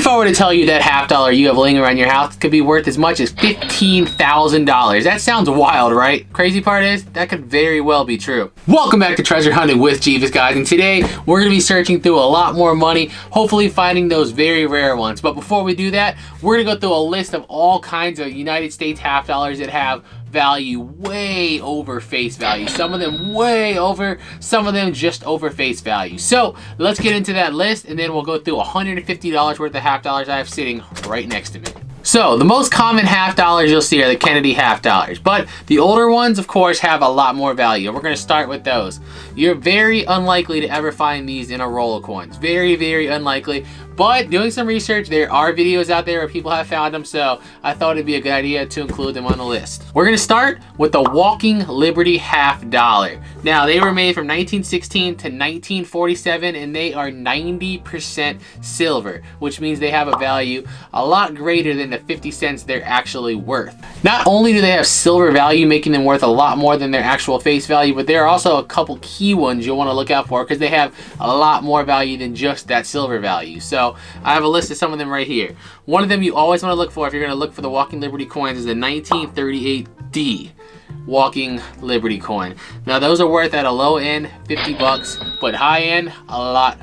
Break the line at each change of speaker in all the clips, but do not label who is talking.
if I were to tell you that half dollar you have laying around your house could be worth as much as $15,000? That sounds wild, right? Crazy part is, that could very well be true. Welcome back to Treasure Hunting with Jebus, guys, and today we're going to be searching through a lot more money, hopefully finding those very rare ones. But before we do that, we're going to go through a list of all kinds of United States half dollars that have value way over face value. Some of them way over, some of them just over face value. So let's get into that list, and then we'll go through $150 worth of half dollars I have sitting right next to me. So the most common half dollars you'll see are the Kennedy half dollars, but the older ones, of course, have a lot more value. We're going to start with those. You're very unlikely to ever find these in a roll of coins. Very, very unlikely. But doing some research, there are videos out there where people have found them, so I thought it'd be a good idea to include them on the list. We're going to start with the Walking Liberty half dollar. Now, they were made from 1916 to 1947, and they are 90% silver, which means they have a value a lot greater than the 50 cents they're actually worth. Not only do they have silver value, making them worth a lot more than their actual face value, but there are also a couple key ones you'll want to look out for because they have a lot more value than just that silver value. So I have a list of some of them right here. One of them you always want to look for if you're going to look for the Walking Liberty coins is the 1938D Walking Liberty coin. Now those are worth at a low end 50 bucks, but high end a lot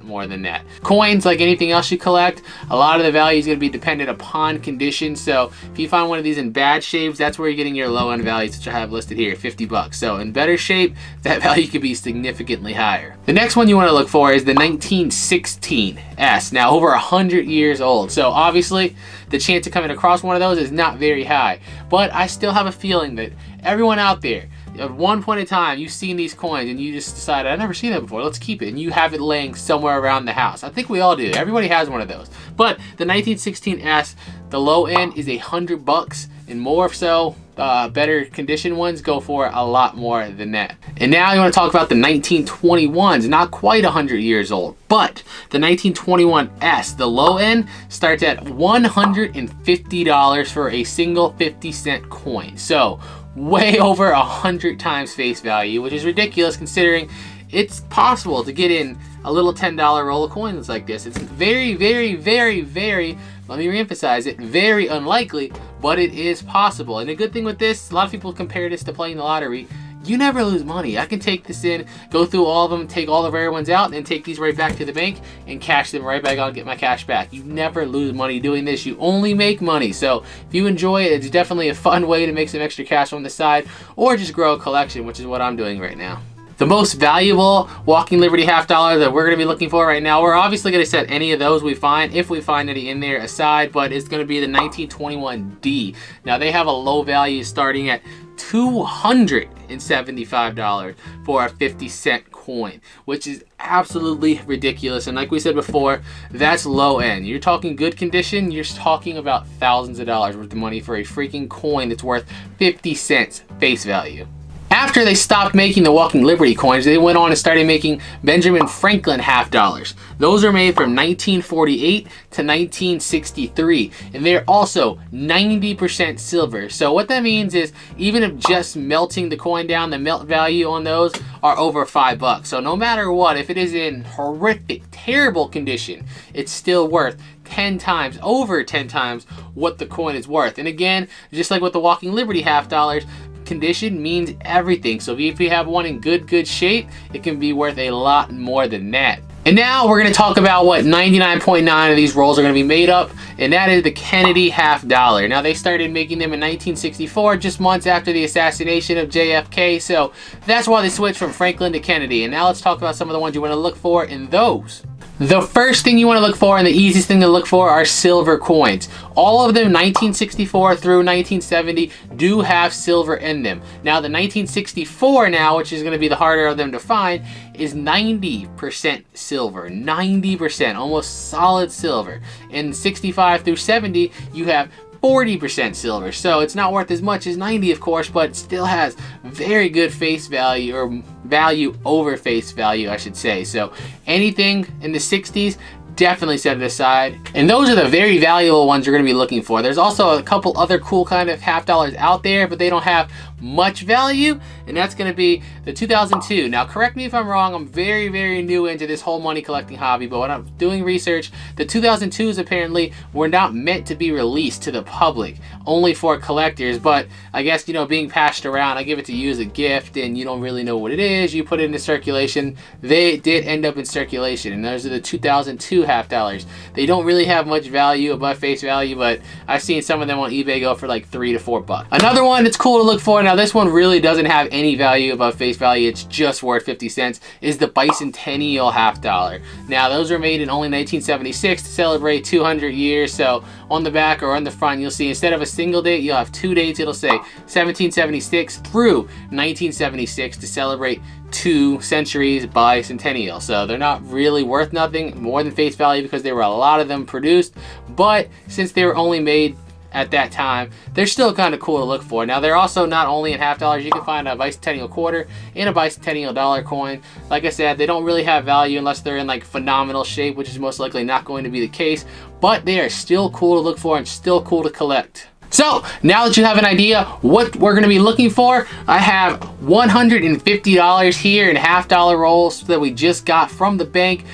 more than that. Coins, like anything else you collect, a lot of the value is going to be dependent upon condition. So if you find one of these in bad shapes, that's where you're getting your low end values, which I have listed here, 50 bucks. So in better shape, that value could be significantly higher. The next one you want to look for is the 1916S. Now over 100 years old. So obviously the chance of coming across one of those is not very high, but I still have a feeling that everyone out there, at one point in time, you've seen these coins and you just decided, I've never seen that before, let's keep it. And you have it laying somewhere around the house. I think we all do. Everybody has one of those. But the 1916S, the low end is $100 bucks, and more so, better condition ones go for a lot more than that. And now you want to talk about the 1921s, not quite 100 years old, but the 1921S, the low end starts at $150 for a single 50-cent coin. So way over 100 times face value, which is ridiculous considering it's possible to get in a little $10 roll of coins like this. It's very, very, very, very, let me reemphasize it, very unlikely, but it is possible. And the good thing with this, a lot of people compare this to playing the lottery. You never lose money. I can take this in, go through all of them, take all the rare ones out, and take these right back to the bank and cash them right back out and get my cash back. You never lose money doing this. You only make money. So if you enjoy it, it's definitely a fun way to make some extra cash on the side or just grow a collection, which is what I'm doing right now. The most valuable Walking Liberty half dollar that we're going to be looking for right now, we're obviously going to set any of those we find, if we find any in there, aside, but it's going to be the 1921D. Now they have a low value starting at $275 for a 50-cent coin, which is absolutely ridiculous. And like we said before, that's low end. You're talking good condition, you're talking about thousands of dollars worth of money for a freaking coin that's worth 50 cents face value. After they stopped making the Walking Liberty coins, they went on and started making Benjamin Franklin half dollars. Those are made from 1948 to 1963, and they're also 90% silver. So what that means is, even if just melting the coin down, the melt value on those are over $5. So no matter what, if it is in horrific, terrible condition, it's still worth 10 times, over 10 times what the coin is worth. And again, just like with the Walking Liberty half dollars, condition means everything. So if you have one in good shape, it can be worth a lot more than that. And now we're going to talk about what 99.9 of these rolls are going to be made up, and that is the Kennedy half dollar. Now they started making them in 1964, just months after the assassination of JFK, so that's why they switched from Franklin to Kennedy. And now let's talk about some of the ones you want to look for in those. The first thing you want to look for, and the easiest thing to look for, are silver coins. All of them, 1964 through 1970, do have silver in them. Now the 1964 now, which is going to be the harder of them to find, is 90% silver. 90%, almost solid silver. And 65 through 70, you have 40% silver. So it's not worth as much as 90, of course, but it still has very good face value, or value over face value, I should say. So anything in the 60s, definitely set it aside. And those are the very valuable ones you're going to be looking for. There's also a couple other cool kind of half dollars out there, but they don't have much value, and that's going to be the 2002. Now, correct me if I'm wrong. I'm very, very new into this whole money collecting hobby, but when I'm doing research, the 2002s apparently were not meant to be released to the public, only for collectors. But I guess, you know, being passed around, I give it to you as a gift, and you don't really know what it is. You put it into circulation. They did end up in circulation, and those are the 2002 half dollars. They don't really have much value above face value, but I've seen some of them on eBay go for like $3 to $4. Another one that's cool to look for, now this one really doesn't have any value above face value, it's just worth 50 cents, is the bicentennial half dollar. Now those were made in only 1976 to celebrate 200 years, so on the back or on the front you'll see instead of a single date, you'll have 2 dates. It'll say 1776 through 1976 to celebrate 2 centuries bicentennial. So they're not really worth nothing more than face value because there were a lot of them produced, but since they were only made at that time, they're still kind of cool to look for. Now they're also not only in half dollars. You can find a bicentennial quarter and a bicentennial dollar coin. Like I said, they don't really have value unless they're in like phenomenal shape, which is most likely not going to be the case, but they are still cool to look for and still cool to collect. So now that you have an idea what we're going to be looking for, I have $150 here in half dollar rolls that we just got from the bank.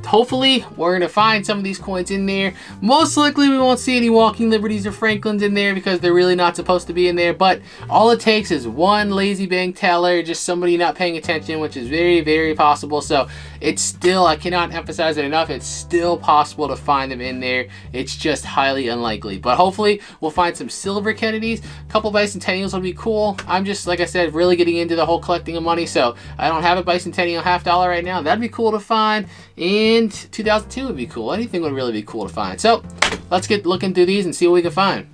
Hopefully we're going to find some of these coins in there. Most likely we won't see any Walking Liberties or Franklins in there because they're really not supposed to be in there, but all it takes is one lazy bank teller, just somebody not paying attention, which is very, very possible. So it's still, I cannot emphasize it enough, it's still possible to find them in there. It's just highly unlikely, but hopefully we'll find some silver Kennedys. A couple bicentennials would be cool. I'm just, like I said, really getting into the whole collecting of money, so I don't have a bicentennial half dollar right now. That'd be cool to find. And 2002 would be cool. Anything would really be cool to find. So let's get looking through these and see what we can find.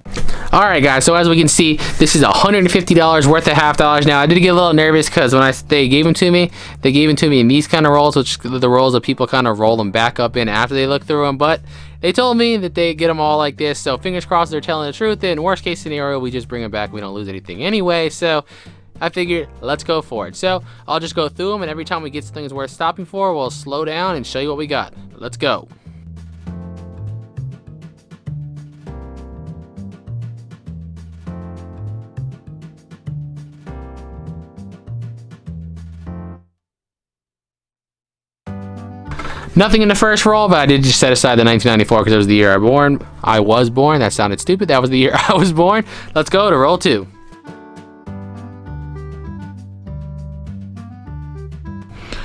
All right, guys, so as we can see, this is $150 worth of half dollars. Now I did get a little nervous because when they gave them to me, they gave them to me in these kind of rolls, which are the rolls that people kind of roll them back up in after they look through them, but they told me that they get them all like this, so fingers crossed they're telling the truth. In worst case scenario, we just bring them back, we don't lose anything anyway. So I figured, let's go for it. So I'll just go through them, and every time we get things worth stopping for, we'll slow down and show you what we got. Let's go. Nothing in the first roll, but I did just set aside the 1994 because it was the year I was born. That sounded stupid. That was the year I was born. Let's go to roll 2.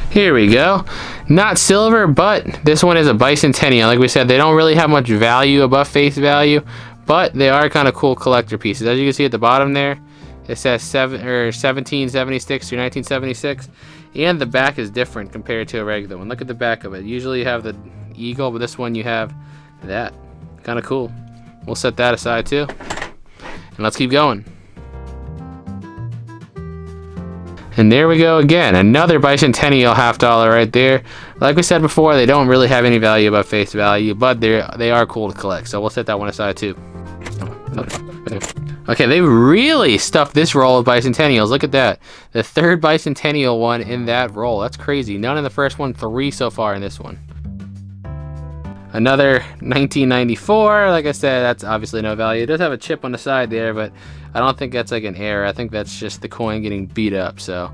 Here we go. Not silver, but this one is a bicentennial. Like we said, they don't really have much value above face value, but they are kind of cool collector pieces. As you can see at the bottom there, it says 1776 through 1976, and the back is different compared to a regular one. Look at the back of it. Usually you have the eagle, but this one you have that. Kind of cool. We'll set that aside too, and let's keep going. And there we go again, another bicentennial half dollar right there. Like we said before, they don't really have any value above face value, but they are cool to collect. So we'll set that one aside too. Okay, they really stuffed this roll with bicentennials. Look at that. The third bicentennial one in that roll. That's crazy. None in the first one, 3 so far in this one. Another 1994. Like I said, that's obviously no value. It does have a chip on the side there, but I don't think that's like an error. I think that's just the coin getting beat up. So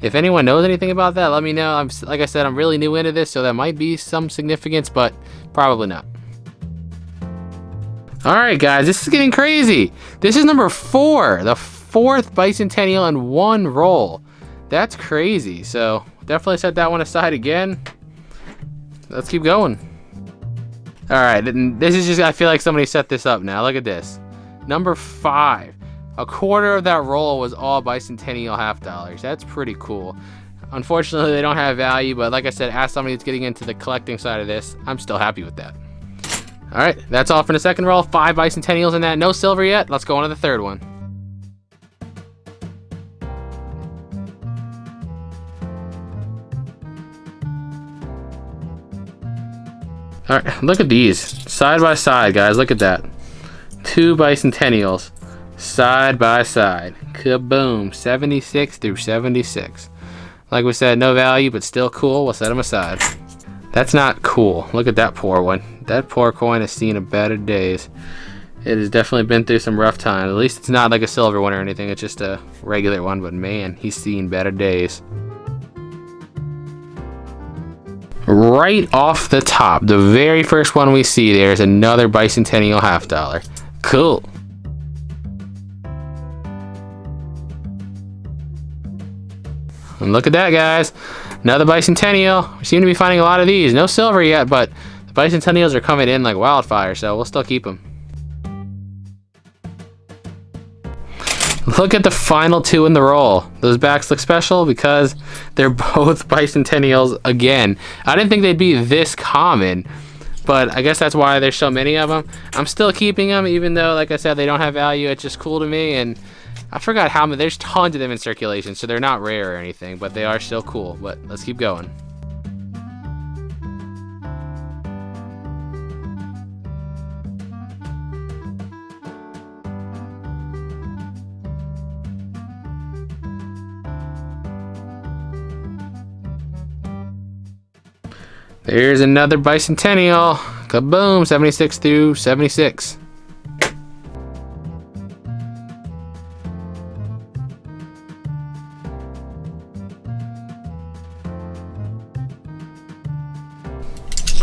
if anyone knows anything about that, let me know. Like I said, I'm really new into this, so that might be some significance, but probably not. All right, guys, this is getting crazy. This is number 4, the 4th bicentennial in one roll. That's crazy. So definitely set that one aside again. Let's keep going. All right, this is just, I feel like somebody set this up now. Look at this. Number 5. A quarter of that roll was all bicentennial half dollars. That's pretty cool. Unfortunately, they don't have value, but like I said, as somebody that's getting into the collecting side of this, I'm still happy with that. All right, that's all for the second roll. 5 bicentennials in that. No silver yet. Let's go on to the third one. All right, look at these. Side by side, guys. Look at that. 2 bicentennials. Side by side. Kaboom. 76 through 76. Like we said, no value, but still cool. We'll set them aside. That's not cool. Look at that poor one. That poor coin has seen a better days. It has definitely been through some rough times. At least it's not like a silver one or anything. It's just a regular one. But man, he's seen better days. Right off the top, the very first one we see there is another Bicentennial $50. Cool. And look at that, guys. Another Bicentennial. We seem to be finding a lot of these. No silver yet, but the Bicentennials are coming in like wildfire, so we'll still keep them. Look at the final two in the roll. Those backs look special because they're both Bicentennials again. I didn't think they'd be this common, but I guess that's why there's so many of them. I'm still keeping them, even though, like I said, they don't have value. It's just cool to me, and I forgot how many. There's tons of them in circulation, so they're not rare or anything, but they are still cool. But let's keep going. There's another Bicentennial. Kaboom, 76 through 76.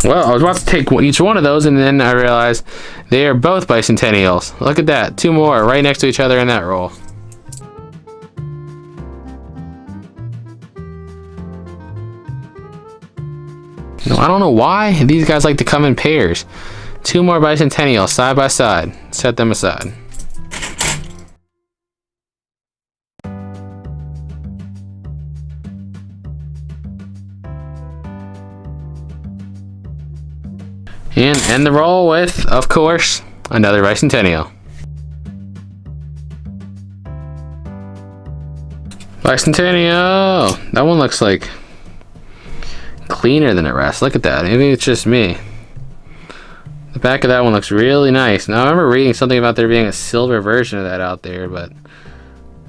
Well, I was about to take each one of those, and then I realized they are both Bicentennials. Look at that, two more right next to each other in that roll. No, I don't know why these guys like to come in pairs. Two more Bicentennials side by side. Set them aside. And end the roll with, of course, another Bicentennial. Bicentennial! That one looks like cleaner than the rest. Look at that. Maybe it's just me. The back of that one looks really nice. Now I remember reading something about there being a silver version of that out there, but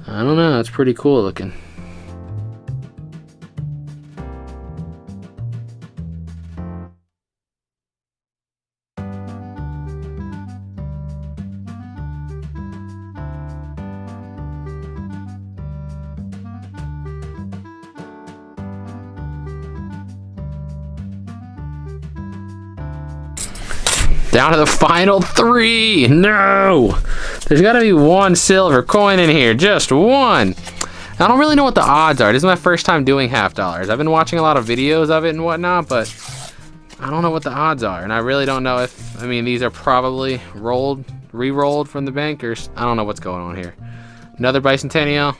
I don't know. It's pretty cool looking. Down to the final three. No! There's got to be one silver coin in here. Just one. I don't really know what the odds are. This is my first time doing $50. I've been watching a lot of videos of it and whatnot, but I don't know what the odds are. And I really don't know if, I mean, these are probably re-rolled from the bankers. I don't know what's going on here. Another Bicentennial.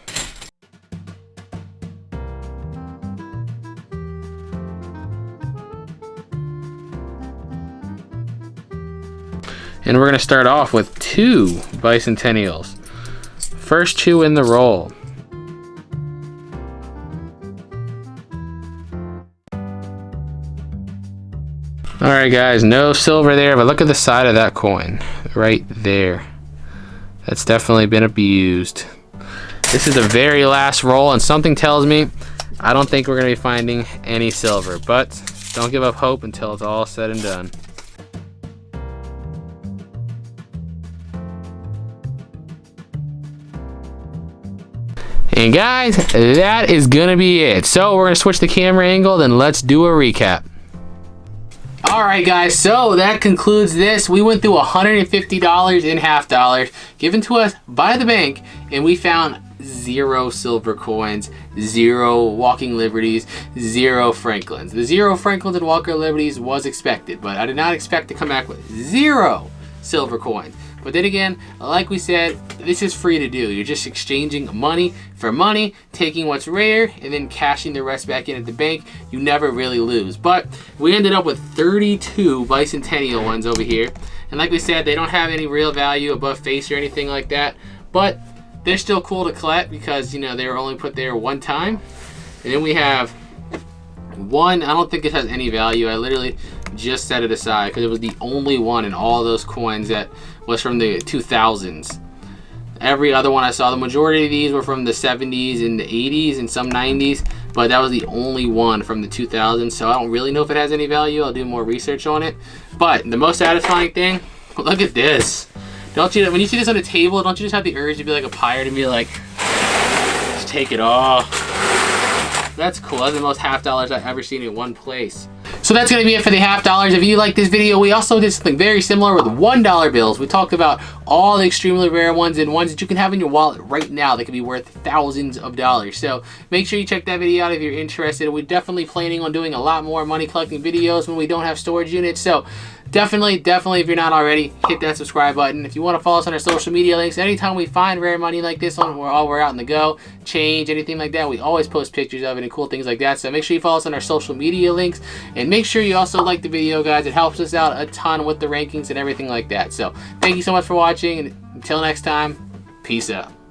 And we're going to start off with two Bicentennials. First two in the roll. Alright guys, no silver there, but look at the side of that coin. Right there. That's definitely been abused. This is the very last roll, and something tells me I don't think we're going to be finding any silver. But don't give up hope until it's all said and done. And guys, that is gonna be it. So we're gonna switch the camera angle, then let's do a recap. Alright guys, so that concludes this. We went through $150 in $50 given to us by the bank, and we found 0 silver coins, 0 Walking Liberties, 0 Franklins. The 0 Franklins and Walker Liberties was expected, but I did not expect to come back with 0 silver coins. But then again, like we said, this is free to do. You're just exchanging money for money, taking what's rare, and then cashing the rest back in at the bank. You never really lose. But we ended up with 32 Bicentennial ones over here. And like we said, they don't have any real value above face or anything like that. But they're still cool to collect because, you know, they were only put there one time. And then we have one, I don't think it has any value. I literally just set it aside because it was the only one in all those coins that was from the 2000s. Every other one I saw, the majority of these were from the 70s and the 80s and some 90s, but that was the only one from the 2000s, so I don't really know if it has any value. I'll do more research on it. But the most satisfying thing, look at this. Don't you, when you see this on a table, don't you just have the urge to be like a pirate and be like, just take it all? That's cool. That's the most $half I've ever seen in one place. So that's going to be it for the $half. If you like this video, we also did something very similar with $1 bills. We talked about all the extremely rare ones and ones that you can have in your wallet right now that can be worth thousands of dollars. So make sure you check that video out if you're interested. We're definitely planning on doing a lot more money collecting videos when we don't have storage units. So definitely, if you're not already, hit that subscribe button. If you want to follow us on our social media links, anytime we find rare money like this one, we're out in the go, change, anything like that, we always post pictures of it and cool things like that. So make sure you follow us on our social media links, and make sure you also like the video, guys. It helps us out a ton with the rankings and everything like that. So thank you so much for watching, and until next time, peace out.